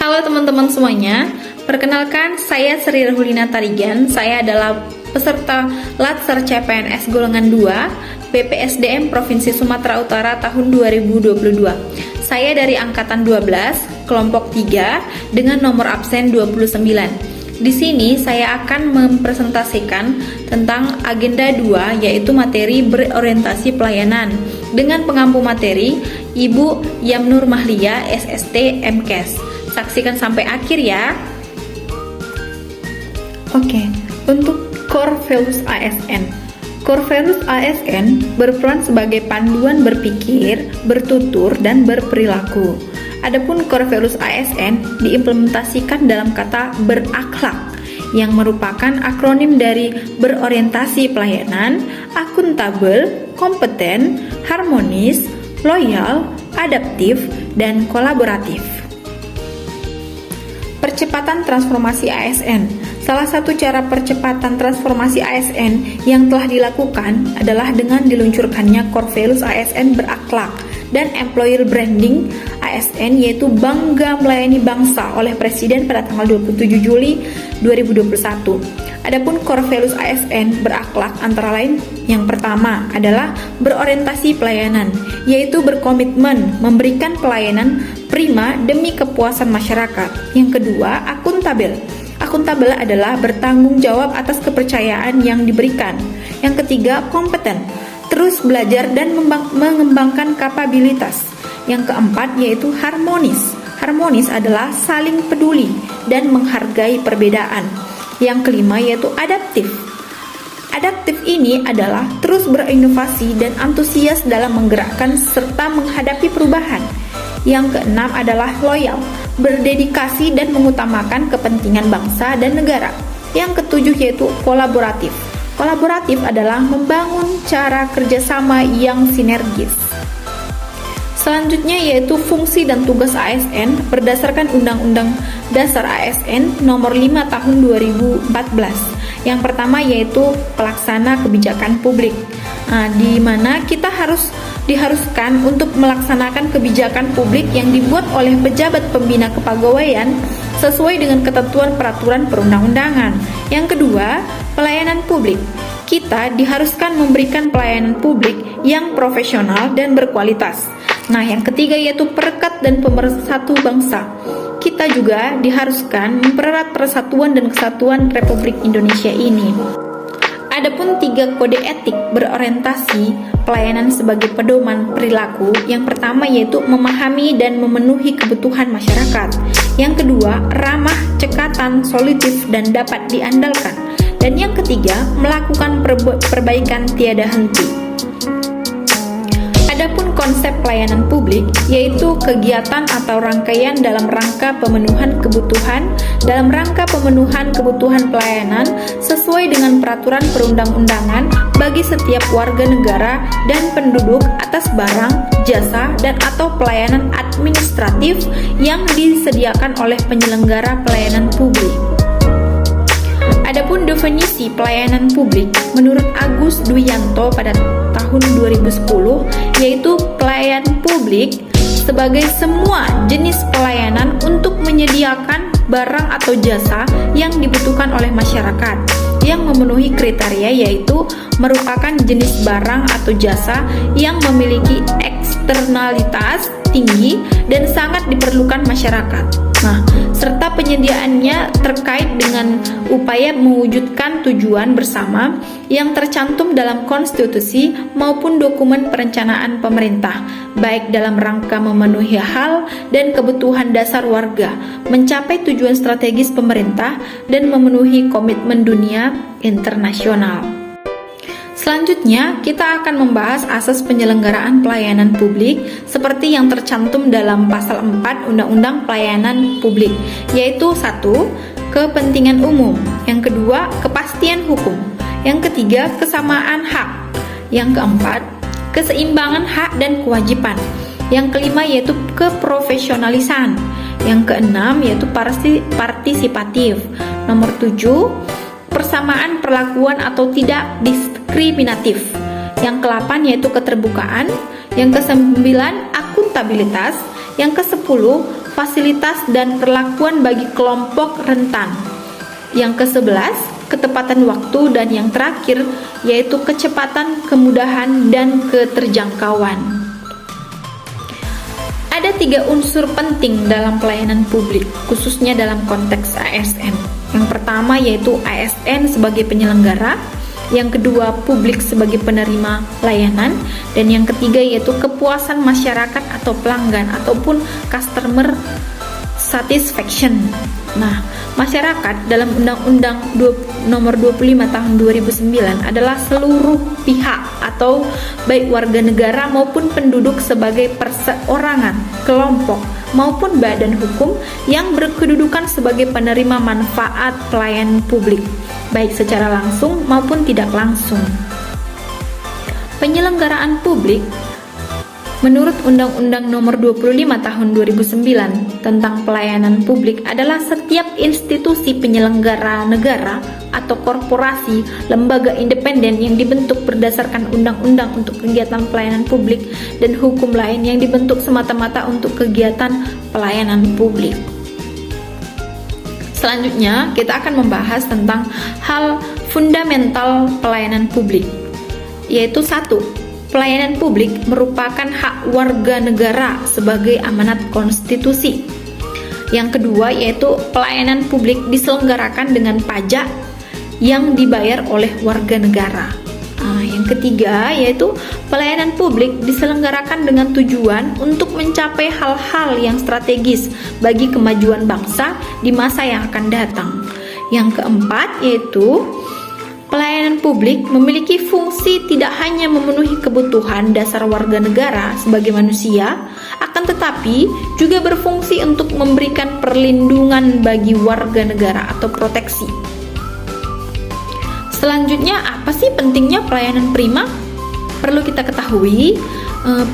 Halo teman-teman semuanya, perkenalkan saya Sri Rahulina Tarigan. Saya adalah peserta Latsar CPNS golongan 2 BPSDM Provinsi Sumatera Utara tahun 2022. Saya dari angkatan 12, kelompok 3 dengan nomor absen 29. Di sini saya akan mempresentasikan tentang agenda 2, yaitu materi berorientasi pelayanan dengan pengampu materi Ibu Yamnur Mahlia, SST MKes. Saksikan sampai akhir ya. Oke, untuk Core Values ASN. Core Values ASN berperan sebagai panduan berpikir, bertutur, dan berperilaku. Adapun Core Values ASN diimplementasikan dalam kata berakhlak, yang merupakan akronim dari berorientasi pelayanan, akuntabel, kompeten, harmonis, loyal, adaptif, dan kolaboratif. Percepatan transformasi ASN. Salah satu cara percepatan transformasi ASN yang telah dilakukan adalah dengan diluncurkannya Core Values ASN berakhlak dan Employer Branding ASN, yaitu Bangga Melayani Bangsa, oleh Presiden pada tanggal 27 Juli 2021. Adapun Core Values ASN berakhlak antara lain yang pertama adalah berorientasi pelayanan, yaitu berkomitmen memberikan pelayanan prima demi kepuasan masyarakat. Yang kedua, akuntabel. Akuntabel adalah bertanggung jawab atas kepercayaan yang diberikan. Yang ketiga, kompeten, terus belajar dan mengembangkan kapabilitas. Yang keempat yaitu harmonis. Harmonis adalah saling peduli dan menghargai perbedaan. Yang kelima yaitu adaptif. Adaptif ini adalah terus berinovasi dan antusias dalam menggerakkan serta menghadapi perubahan. Yang keenam adalah loyal, berdedikasi dan mengutamakan kepentingan bangsa dan negara. Yang ketujuh yaitu kolaboratif. Kolaboratif adalah membangun cara kerjasama yang sinergis. Selanjutnya yaitu fungsi dan tugas ASN berdasarkan Undang-Undang Dasar ASN Nomor 5 Tahun 2014. Yang pertama yaitu pelaksana kebijakan publik, di mana kita diharuskan untuk melaksanakan kebijakan publik yang dibuat oleh pejabat pembina kepegawaian sesuai dengan ketentuan peraturan perundang-undangan. Yang kedua, pelayanan publik. Kita diharuskan memberikan pelayanan publik yang profesional dan berkualitas. Nah, yang ketiga yaitu perekat dan pemersatu bangsa. Kita juga diharuskan mempererat persatuan dan kesatuan Republik Indonesia ini. Adapun 3 kode etik berorientasi pelayanan sebagai pedoman perilaku. Yang pertama yaitu memahami dan memenuhi kebutuhan masyarakat. Yang kedua, ramah, cekatan, solutif, dan dapat diandalkan. Dan yang ketiga, melakukan perbaikan tiada henti. Adapun konsep pelayanan publik yaitu kegiatan atau rangkaian dalam rangka pemenuhan kebutuhan pelayanan sesuai dengan peraturan perundang-undangan bagi setiap warga negara dan penduduk atas barang, jasa, dan atau pelayanan administratif yang disediakan oleh penyelenggara pelayanan publik. Adapun definisi pelayanan publik menurut Agus Dwianto pada tahun 2010 yaitu pelayan publik sebagai semua jenis pelayanan untuk menyediakan barang atau jasa yang dibutuhkan oleh masyarakat yang memenuhi kriteria, yaitu merupakan jenis barang atau jasa yang memiliki eksternalitas tinggi dan sangat diperlukan masyarakat. Nah, serta penyediaannya terkait dengan upaya mewujudkan tujuan bersama yang tercantum dalam konstitusi maupun dokumen perencanaan pemerintah, baik dalam rangka memenuhi hal dan kebutuhan dasar warga, mencapai tujuan strategis pemerintah, dan memenuhi komitmen dunia internasional. Selanjutnya, kita akan membahas asas penyelenggaraan pelayanan publik seperti yang tercantum dalam pasal 4 Undang-Undang Pelayanan Publik, yaitu 1. Kepentingan umum. Yang kedua, kepastian hukum. Yang ketiga, kesamaan hak. Yang keempat, keseimbangan hak dan kewajiban. Yang kelima yaitu keprofesionalisan. Yang keenam yaitu partisipatif. Nomor 7, persamaan perlakuan atau tidak diskriminatif. Yang ke-8 yaitu keterbukaan. Yang ke-9 akuntabilitas. Yang ke-10 fasilitas dan perlakuan bagi kelompok rentan. Yang ke-11, ketepatan waktu, dan yang terakhir yaitu kecepatan, kemudahan, dan keterjangkauan. Ada 3 unsur penting dalam pelayanan publik, khususnya dalam konteks ASN. Yang pertama yaitu ASN sebagai penyelenggara, yang kedua publik sebagai penerima layanan, dan yang ketiga yaitu kepuasan masyarakat atau pelanggan ataupun customer satisfaction. Nah, masyarakat dalam Undang-Undang Nomor 25 Tahun 2009 adalah seluruh pihak atau baik warga negara maupun penduduk sebagai perseorangan, kelompok maupun badan hukum yang berkedudukan sebagai penerima manfaat pelayanan publik, baik secara langsung maupun tidak langsung. Penyelenggaraan publik menurut Undang-Undang Nomor 25 Tahun 2009 tentang pelayanan publik adalah setiap institusi penyelenggara negara atau korporasi, lembaga independen yang dibentuk berdasarkan undang-undang untuk kegiatan pelayanan publik dan hukum lain yang dibentuk semata-mata untuk kegiatan pelayanan publik. Selanjutnya, kita akan membahas tentang hal fundamental pelayanan publik, yaitu 1. Pelayanan publik merupakan hak warga negara sebagai amanat konstitusi. Yang kedua yaitu pelayanan publik diselenggarakan dengan pajak yang dibayar oleh warga negara. Yang ketiga yaitu pelayanan publik diselenggarakan dengan tujuan untuk mencapai hal-hal yang strategis bagi kemajuan bangsa di masa yang akan datang. Yang keempat yaitu pelayanan publik memiliki fungsi tidak hanya memenuhi kebutuhan dasar warga negara sebagai manusia, akan tetapi juga berfungsi untuk memberikan perlindungan bagi warga negara atau proteksi. Selanjutnya, apa sih pentingnya pelayanan prima? Perlu kita ketahui,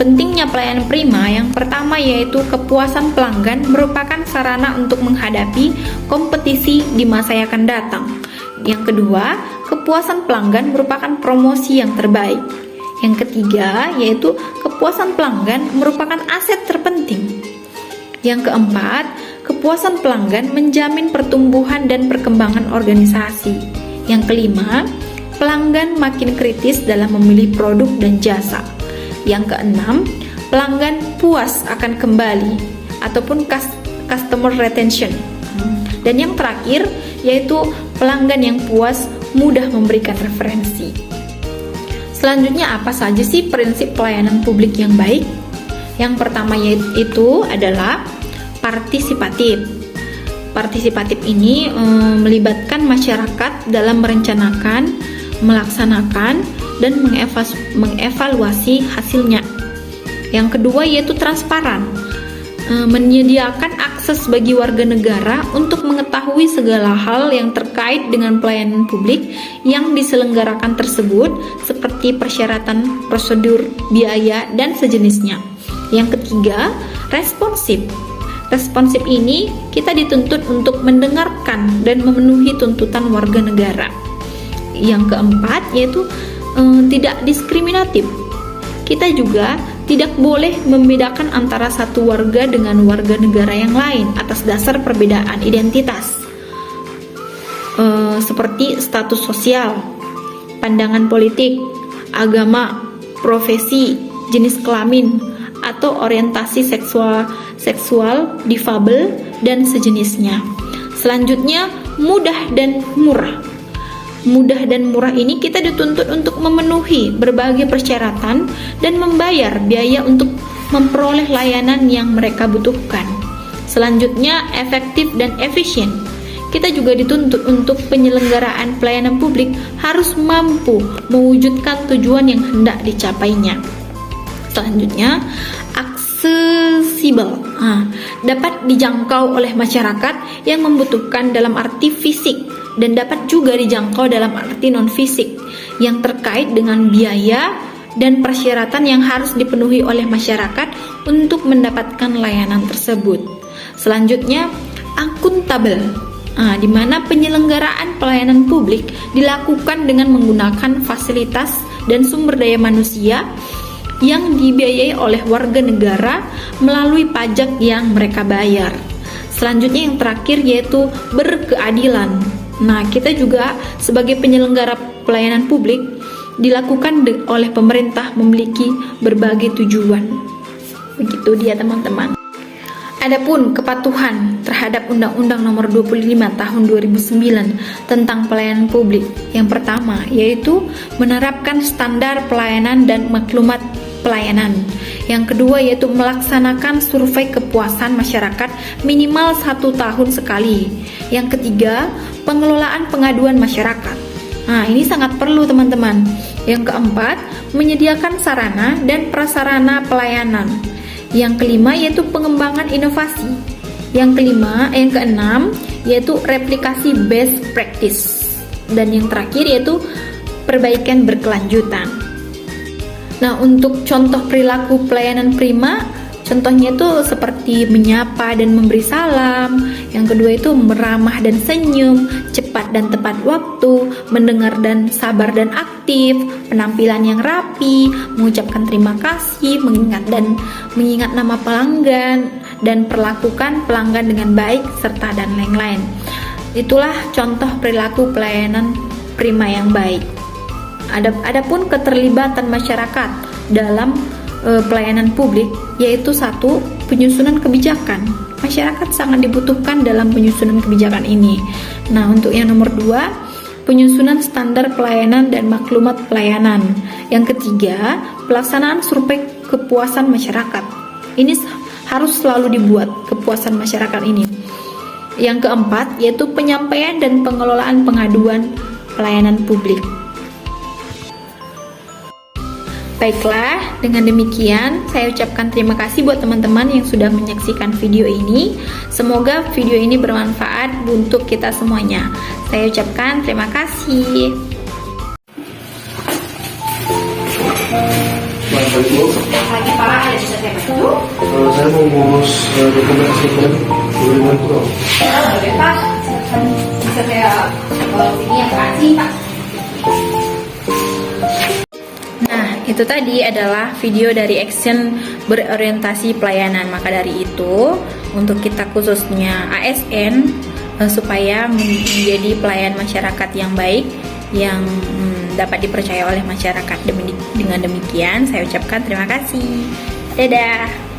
pentingnya pelayanan prima yang pertama yaitu kepuasan pelanggan merupakan sarana untuk menghadapi kompetisi di masa yang akan datang. Yang kedua, kepuasan pelanggan merupakan promosi yang terbaik. Yang ketiga, yaitu kepuasan pelanggan merupakan aset terpenting. Yang keempat, kepuasan pelanggan menjamin pertumbuhan dan perkembangan organisasi. Yang kelima, pelanggan makin kritis dalam memilih produk dan jasa. Yang keenam, pelanggan puas akan kembali ataupun customer retention. Dan yang terakhir yaitu pelanggan yang puas mudah memberikan referensi. Selanjutnya, apa saja sih prinsip pelayanan publik yang baik? Yang pertama yaitu adalah partisipatif. Partisipatif ini melibatkan masyarakat dalam merencanakan, melaksanakan, dan mengevaluasi hasilnya. Yang kedua yaitu transparan. Menyediakan akses bagi warga negara untuk mengetahui segala hal yang terkait dengan pelayanan publik yang diselenggarakan tersebut, seperti persyaratan, prosedur, biaya, dan sejenisnya. Yang ketiga, responsif. Responsif ini kita dituntut untuk mendengarkan dan memenuhi tuntutan warga negara. Yang keempat yaitu tidak diskriminatif. Kita juga tidak boleh membedakan antara satu warga dengan warga negara yang lain atas dasar perbedaan identitas, seperti status sosial, pandangan politik, agama, profesi, jenis kelamin, atau orientasi seksual, difabel, dan sejenisnya. Selanjutnya, mudah dan murah. Mudah dan murah ini kita dituntut untuk memenuhi berbagai persyaratan dan membayar biaya untuk memperoleh layanan yang mereka butuhkan. Selanjutnya, efektif dan efisien. Kita juga dituntut untuk penyelenggaraan pelayanan publik harus mampu mewujudkan tujuan yang hendak dicapainya. Selanjutnya, aksesibel. Dapat dijangkau oleh masyarakat yang membutuhkan dalam arti fisik dan dapat juga dijangkau dalam arti non-fisik yang terkait dengan biaya dan persyaratan yang harus dipenuhi oleh masyarakat untuk mendapatkan layanan tersebut. Selanjutnya, akuntabel, di mana penyelenggaraan pelayanan publik dilakukan dengan menggunakan fasilitas dan sumber daya manusia yang dibiayai oleh warga negara melalui pajak yang mereka bayar. Selanjutnya yang terakhir yaitu berkeadilan. Nah, kita juga sebagai penyelenggara pelayanan publik dilakukan oleh pemerintah memiliki berbagai tujuan. Begitu dia teman-teman. Adapun kepatuhan terhadap Undang-Undang Nomor 25 Tahun 2009 tentang pelayanan publik, yang pertama yaitu menerapkan standar pelayanan dan maklumat pelayanan. Yang kedua yaitu melaksanakan survei kepuasan masyarakat minimal 1 tahun sekali. Yang ketiga, pengelolaan pengaduan masyarakat. Nah, ini sangat perlu teman-teman. Yang keempat, menyediakan sarana dan prasarana pelayanan. Yang kelima yaitu pengembangan inovasi. Yang keenam yaitu replikasi best practice. Dan yang terakhir yaitu perbaikan berkelanjutan. Nah, untuk contoh perilaku pelayanan prima, contohnya itu seperti menyapa dan memberi salam. Yang kedua itu meramah dan senyum, cepat dan tepat waktu, mendengar dan sabar dan aktif, penampilan yang rapi, mengucapkan terima kasih, mengingat nama pelanggan, dan perlakukan pelanggan dengan baik, serta dan lain-lain. Itulah contoh perilaku pelayanan prima yang baik. Adapun keterlibatan masyarakat dalam pelayanan publik yaitu satu, penyusunan kebijakan. Masyarakat sangat dibutuhkan dalam penyusunan kebijakan ini. Nah, untuk yang nomor 2, penyusunan standar pelayanan dan maklumat pelayanan. Yang ketiga, pelaksanaan survei kepuasan masyarakat. Ini harus selalu dibuat, kepuasan masyarakat ini. Yang keempat yaitu penyampaian dan pengelolaan pengaduan pelayanan publik. Baiklah, dengan demikian saya ucapkan terima kasih buat teman-teman yang sudah menyaksikan video ini. Semoga video ini bermanfaat untuk kita semuanya. Saya ucapkan terima kasih. Lagi Pak, ada bisa saya bantu? Saya mau ngurus dokumentasi pengiriman pulau. Boleh Pak, bisa saya ini yang kasih Pak. Itu tadi adalah video dari action berorientasi pelayanan. Maka dari itu, untuk kita khususnya ASN supaya menjadi pelayan masyarakat yang baik, yang dapat dipercaya oleh masyarakat. Dengan demikian, saya ucapkan terima kasih. Dadah.